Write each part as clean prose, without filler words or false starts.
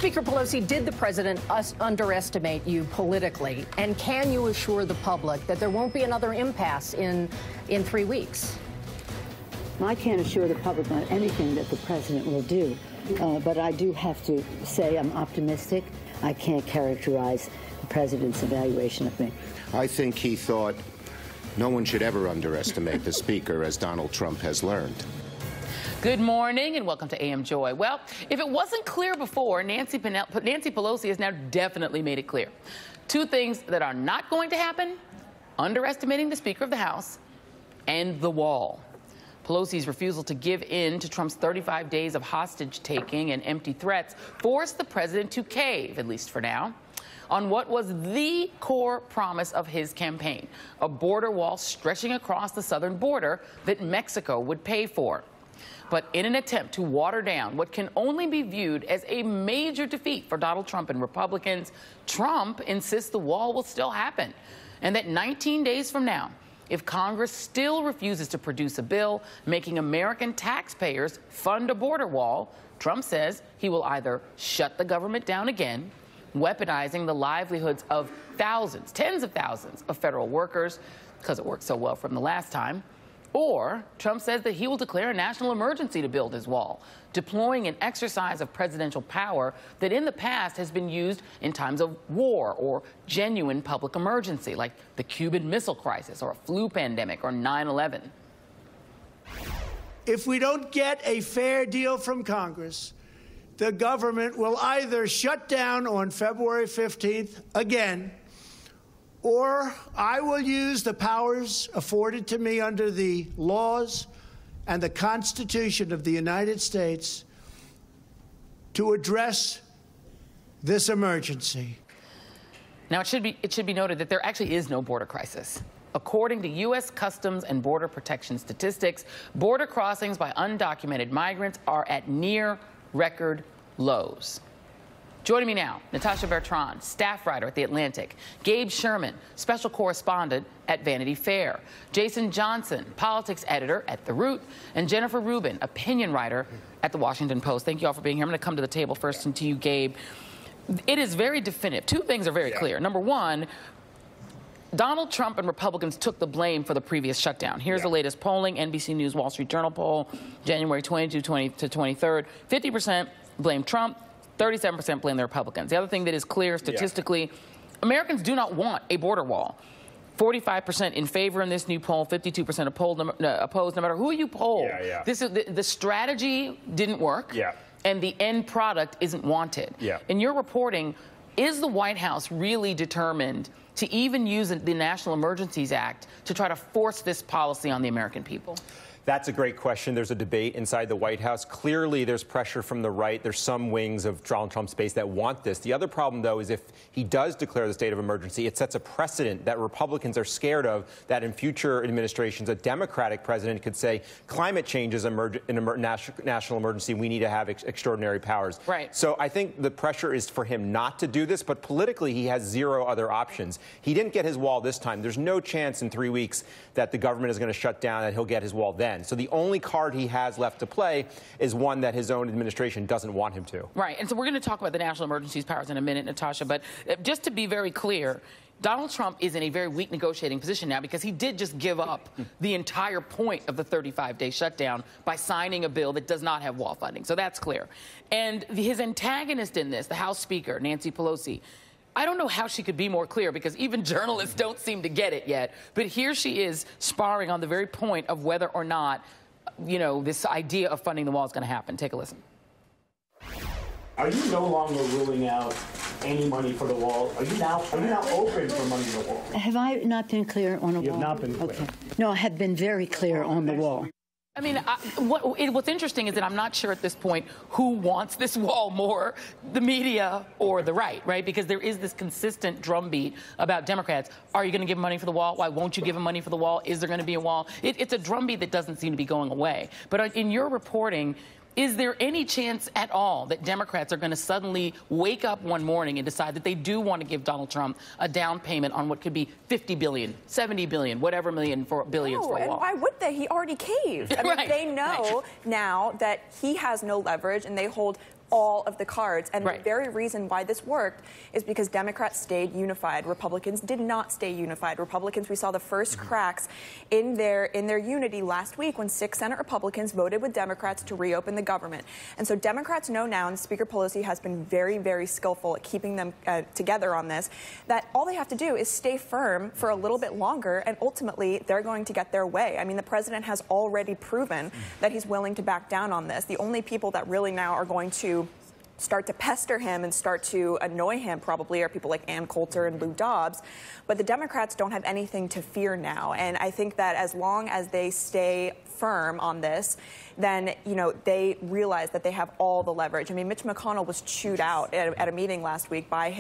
Speaker Pelosi, did the president underestimate you politically? And can you assure the public that there won't be another impasse in 3 weeks? I can't assure the public on anything that the president will do, but I do have to say I'm optimistic. I can't characterize the president's evaluation of me. I think he thought no one should ever underestimate the speaker, as Donald Trump has learned. Good morning and welcome to AM Joy. Well, if it wasn't clear before, Nancy Pelosi has now definitely made it clear. Two things that are not going to happen: underestimating the Speaker of the House and the wall. Pelosi's refusal to give in to Trump's 35 days of hostage-taking and empty threats forced the president to cave, at least for now, on what was the core promise of his campaign: a border wall stretching across the southern border that Mexico would pay for. But in an attempt to water down what can only be viewed as a major defeat for Donald Trump and Republicans, Trump insists the wall will still happen, and that 19 days from now, if Congress still refuses to produce a bill making American taxpayers fund a border wall, Trump says he will either shut the government down again, weaponizing the livelihoods of thousands, tens of thousands of federal workers, because it worked so well from the last time, or Trump says that he will declare a national emergency to build his wall, deploying an exercise of presidential power that in the past has been used in times of war or genuine public emergency, like the Cuban Missile Crisis or a flu pandemic or 9/11. If we don't get a fair deal from Congress, the government will either shut down on February 15th again, or I will use the powers afforded to me under the laws and the Constitution of the United States to address this emergency. Now, it should be noted that there actually is no border crisis. According to U.S. Customs and Border Protection statistics, border crossings by undocumented migrants are at near record lows. Joining me now, Natasha Bertrand, staff writer at The Atlantic; Gabe Sherman, special correspondent at Vanity Fair; Jason Johnson, politics editor at The Root; and Jennifer Rubin, opinion writer at The Washington Post. Thank you all for being here. I'm going to come to the table first and to you, Gabe. It is very definitive. Two things are very clear. Number one, Donald Trump and Republicans took the blame for the previous shutdown. Here's the latest polling, NBC News Wall Street Journal poll, January 22 to 23rd. 50% blame Trump, 37% blame the Republicans. The other thing that is clear statistically, Americans do not want a border wall. 45% in favor in this new poll, 52% opposed, no matter who you poll. This is the strategy didn't work, and the end product isn't wanted. In your reporting, is the White House really determined to even use the National Emergencies Act to try to force this policy on the American people? That's a great question. There's a debate inside the White House. Clearly, there's pressure from the right. There's some wings of Donald Trump's base that want this. The other problem, though, is if he does declare the state of emergency, it sets a precedent that Republicans are scared of, that in future administrations, a Democratic president could say, climate change is a national emergency. We need to have extraordinary powers. So I think the pressure is for him not to do this, but politically, he has zero other options. He didn't get his wall this time. There's no chance in 3 weeks that the government is going to shut down and he'll get his wall then. So the only card he has left to play is one that his own administration doesn't want him to. Right. And so we're going to talk about the national emergencies powers in a minute, Natasha. But just to be very clear, Donald Trump is in a very weak negotiating position now because he did just give up the entire point of the 35-day shutdown by signing a bill that does not have wall funding. So that's clear. And his antagonist in this, the House Speaker, Nancy Pelosi, I don't know how she could be more clear because even journalists don't seem to get it yet. But here she is sparring on the very point of whether or not, you know, this idea of funding the wall is going to happen. Take a listen. Are you no longer ruling out any money for the wall? Are you now open for money for the wall? Have I not been clear on the wall? You have not been clear. Okay. No, I have been very clear on the wall. I mean, what's interesting is that I'm not sure at this point who wants this wall more, the media or the right? Because there is this consistent drumbeat about Democrats. Are you going to give them money for the wall? Why won't you give them money for the wall? Is there going to be a wall? It's a drumbeat that doesn't seem to be going away. But in your reporting, is there any chance at all that Democrats are going to suddenly wake up one morning and decide that they do want to give Donald Trump a down payment on what could be $50 billion, $70 billion, whatever billions for a wall? And why would they? He already caved. I mean, they know now that he has no leverage and they hold all of the cards. And the very reason why this worked is because Democrats stayed unified. Republicans did not stay unified. Republicans, we saw the first cracks in their unity last week when 6 Senate Republicans voted with Democrats to reopen the government. And so Democrats know now, and Speaker Pelosi has been very, very skillful at keeping them together on this, that all they have to do is stay firm for a little bit longer, and ultimately they're going to get their way. I mean, the president has already proven that he's willing to back down on this. The only people that really now are going to start to pester him and start to annoy him probably are people like Ann Coulter and Lou Dobbs. But the Democrats don't have anything to fear now. And I think that as long as they stay firm on this, then, you know, they realize that they have all the leverage. I mean, Mitch McConnell was chewed out at a meeting last week by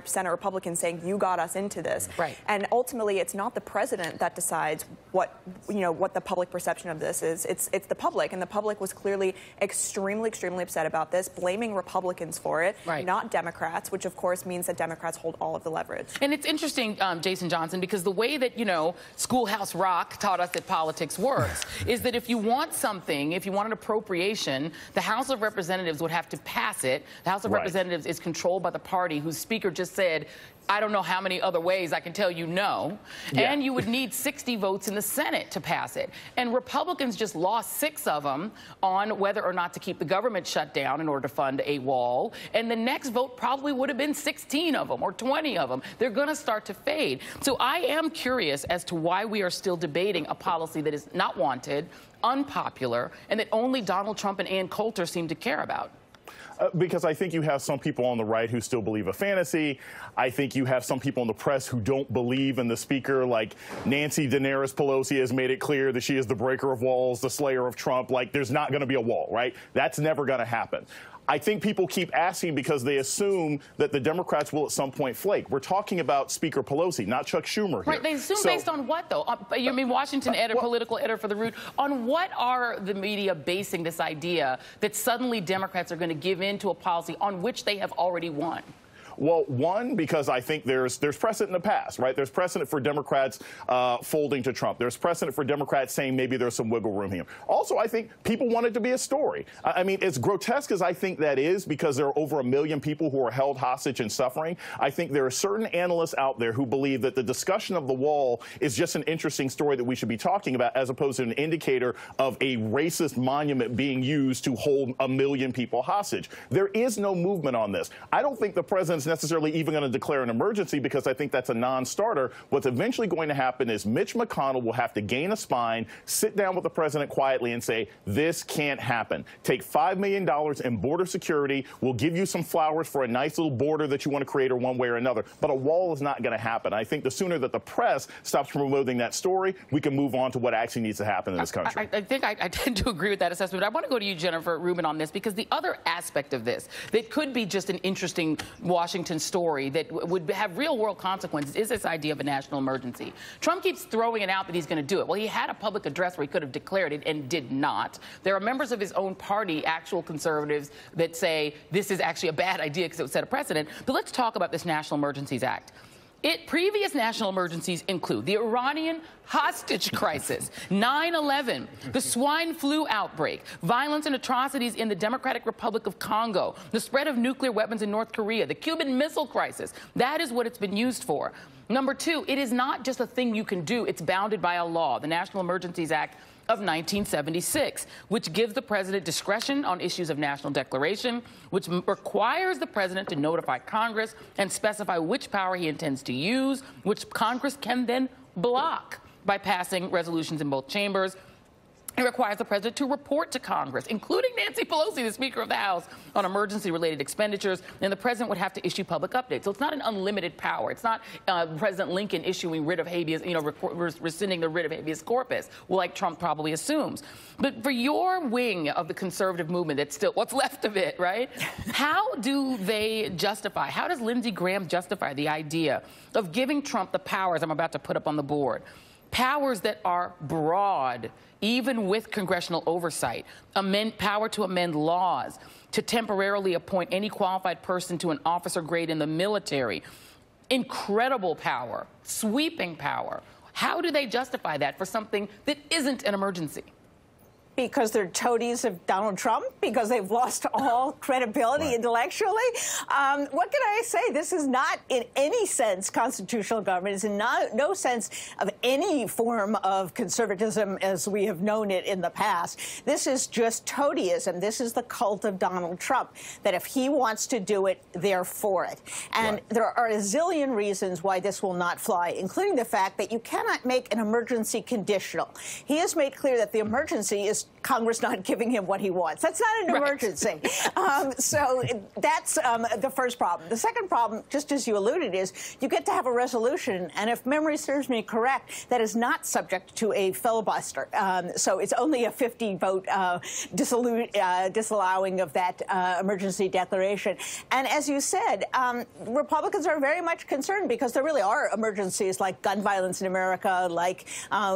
Senate Republicans saying, you got us into this. Right. And ultimately, it's not the president that decides what the public perception of this is. It's the public. And the public was clearly extremely, extremely upset about this, blaming Republicans for it, not Democrats, which of course means that Democrats hold all of the leverage. And it's interesting, Jason Johnson, because the way that, you know, Schoolhouse Rock taught us that politics works is that if you want something, if you want an appropriation, the House of Representatives would have to pass it. The House of Representatives is controlled by the party whose speaker just said, I don't know how many other ways I can tell you no. Yeah. And you would need 60 votes in the Senate to pass it. And Republicans just lost 6 of them on whether or not to keep the government shut down in order to fund a wall. And the next vote probably would have been 16 of them or 20 of them. They're going to start to fade. So I am curious as to why we are still debating a policy that is not wanted, unpopular, and that only Donald Trump and Ann Coulter seem to care about. Because I think you have some people on the right who still believe a fantasy. I think you have some people in the press who don't believe in the speaker, like Nancy Pelosi has made it clear that she is the breaker of walls, the slayer of Trump. Like, there's not going to be a wall, right? That's never going to happen. I think people keep asking because they assume that the Democrats will at some point flake. We're talking about Speaker Pelosi, not Chuck Schumer here. Right, they assume based on what, though? You mean Washington editor, political editor for The Root. On what are the media basing this idea that suddenly Democrats are going to give in to a policy on which they have already won? Well, one, because I think there's precedent in the past, right? There's precedent for Democrats folding to Trump. There's precedent for Democrats saying maybe there's some wiggle room here. Also, I think people want it to be a story. I mean, as grotesque as I think that is, because there are over 1 million people who are held hostage and suffering, I think there are certain analysts out there who believe that the discussion of the wall is just an interesting story that we should be talking about, as opposed to an indicator of a racist monument being used to hold 1 million people hostage. There is no movement on this. I don't think the president's necessarily even going to declare an emergency, because I think that's a non-starter. What's eventually going to happen is Mitch McConnell will have to gain a spine, sit down with the president quietly and say, this can't happen. Take $5 million in border security. We'll give you some flowers for a nice little border that you want to create, or one way or another. But a wall is not going to happen. I think the sooner that the press stops promoting that story, we can move on to what actually needs to happen in this country. I think I tend to agree with that assessment. But I want to go to you, Jennifer Rubin, on this, because the other aspect of this that could be just an interesting Washington story that would have real-world consequences is this idea of a national emergency. Trump keeps throwing it out that he's going to do it. Well, he had a public address where he could have declared it and did not. There are members of his own party, actual conservatives, that say this is actually a bad idea because it would set a precedent. But let's talk about this National Emergencies Act. Previous national emergencies include the Iranian hostage crisis, 9/11, the swine flu outbreak, violence and atrocities in the Democratic Republic of Congo, the spread of nuclear weapons in North Korea, the Cuban Missile Crisis. That is what it's been used for. Number 2, it is not just a thing you can do. It's bounded by a law, the National Emergencies Act of 1976, which gives the president discretion on issues of national declaration, which requires the president to notify Congress and specify which power he intends to use, which Congress can then block by passing resolutions in both chambers. It requires the president to report to Congress, including Nancy Pelosi, the Speaker of the House, on emergency-related expenditures, and the president would have to issue public updates. So it's not an unlimited power. It's not President Lincoln issuing writ of habeas, rescinding the writ of habeas corpus, like Trump probably assumes. But for your wing of the conservative movement, that's still what's left of it, right? How do they justify, how does Lindsey Graham justify the idea of giving Trump the powers I'm about to put up on the board? Powers that are broad, even with congressional oversight, power to amend laws, to temporarily appoint any qualified person to an officer grade in the military. Incredible power, sweeping power. How do they justify that for something that isn't an emergency? Because they're toadies of Donald Trump? Because they've lost all credibility intellectually? What can I say? This is not in any sense constitutional government. It's in no sense of any form of conservatism as we have known it in the past. This is just toadyism. This is the cult of Donald Trump, that if he wants to do it, they're for it. And there are a zillion reasons why this will not fly, including the fact that you cannot make an emergency conditional. He has made clear that the emergency is Congress not giving him what he wants. That's not an emergency. So that's the first problem. The second problem, just as you alluded, is you get to have a resolution, and if memory serves me correct, that is not subject to a filibuster. So it's only a 50-vote disallowing of that emergency declaration. And as you said, Republicans are very much concerned because there really are emergencies like gun violence in America, like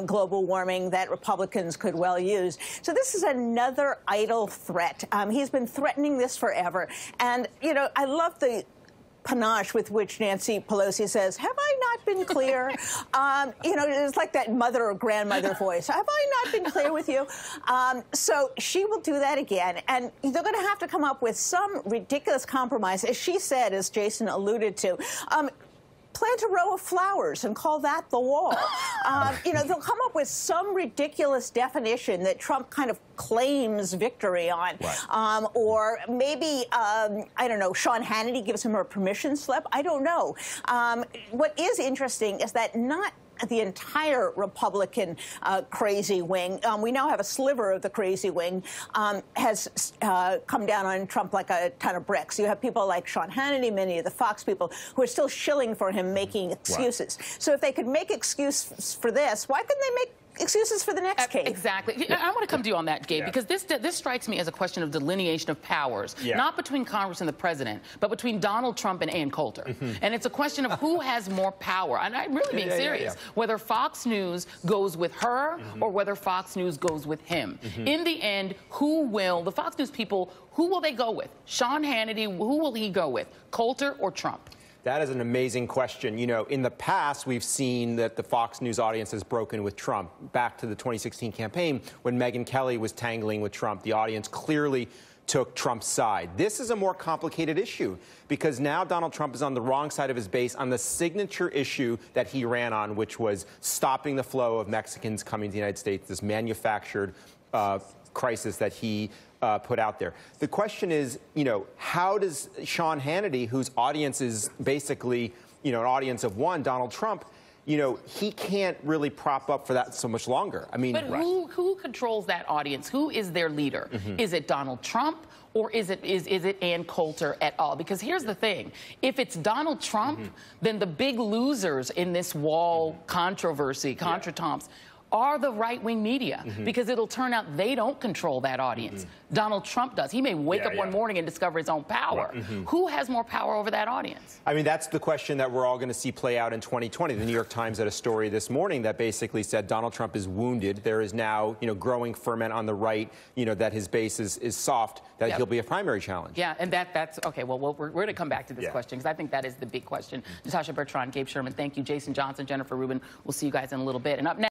global warming, that Republicans could well use. So this is another idle threat. He's been threatening this forever. And, you know, I love the panache with which Nancy Pelosi says, have I not been clear? You know, it's like that mother or grandmother voice. Have I not been clear with you? So she will do that again. And they're going to have to come up with some ridiculous compromise. As she said, as Jason alluded to, plant a row of flowers and call that the wall. You know, they'll come up with some ridiculous definition that Trump kind of claims victory on. Or maybe, I don't know, Sean Hannity gives him a permission slip. I don't know. What is interesting is that not the entire Republican crazy wing, we now have a sliver of the crazy wing, has come down on Trump like a ton of bricks. You have people like Sean Hannity, many of the Fox people, who are still shilling for him, making excuses. So if they could make excuses for this, why couldn't they make excuses for the next case? Exactly. I want to come to you on that, Gabe, because this strikes me as a question of delineation of powers, not between Congress and the president, but between Donald Trump and Ann Coulter. And it's a question of who has more power. And I'm really being serious. Whether Fox News goes with her or whether Fox News goes with him. In the end, who will, the Fox News people, who will they go with? Sean Hannity, who will he go with? Coulter or Trump? That is an amazing question. You know, in the past, we've seen that the Fox News audience has broken with Trump. Back to the 2016 campaign, when Megyn Kelly was tangling with Trump, the audience clearly took Trump's side. This is a more complicated issue because now Donald Trump is on the wrong side of his base on the signature issue that he ran on, which was stopping the flow of Mexicans coming to the United States, this manufactured crisis that he put out there. The question is, you know, how does Sean Hannity, whose audience is basically, you know, an audience of one, Donald Trump, you know, he can't really prop up for that so much longer. I mean, but who controls that audience? Who is their leader? Is it Donald Trump? Or is it Ann Coulter et al? Because here's the thing. If it's Donald Trump, then the big losers in this wall controversy, contretemps, are the right-wing media, because it'll turn out they don't control that audience. Donald Trump does. He may wake up one morning and discover his own power. Who has more power over that audience? I mean, that's the question that we're all going to see play out in 2020. The New York Times had a story this morning that basically said Donald Trump is wounded. There is now, you know, growing ferment on the right, you know, that his base is soft, that he'll be a primary challenge. Yeah, and that's okay. Well, we're going to come back to this question because I think that is the big question. Natasha Bertrand, Gabe Sherman, thank you. Jason Johnson, Jennifer Rubin. We'll see you guys in a little bit. And up next.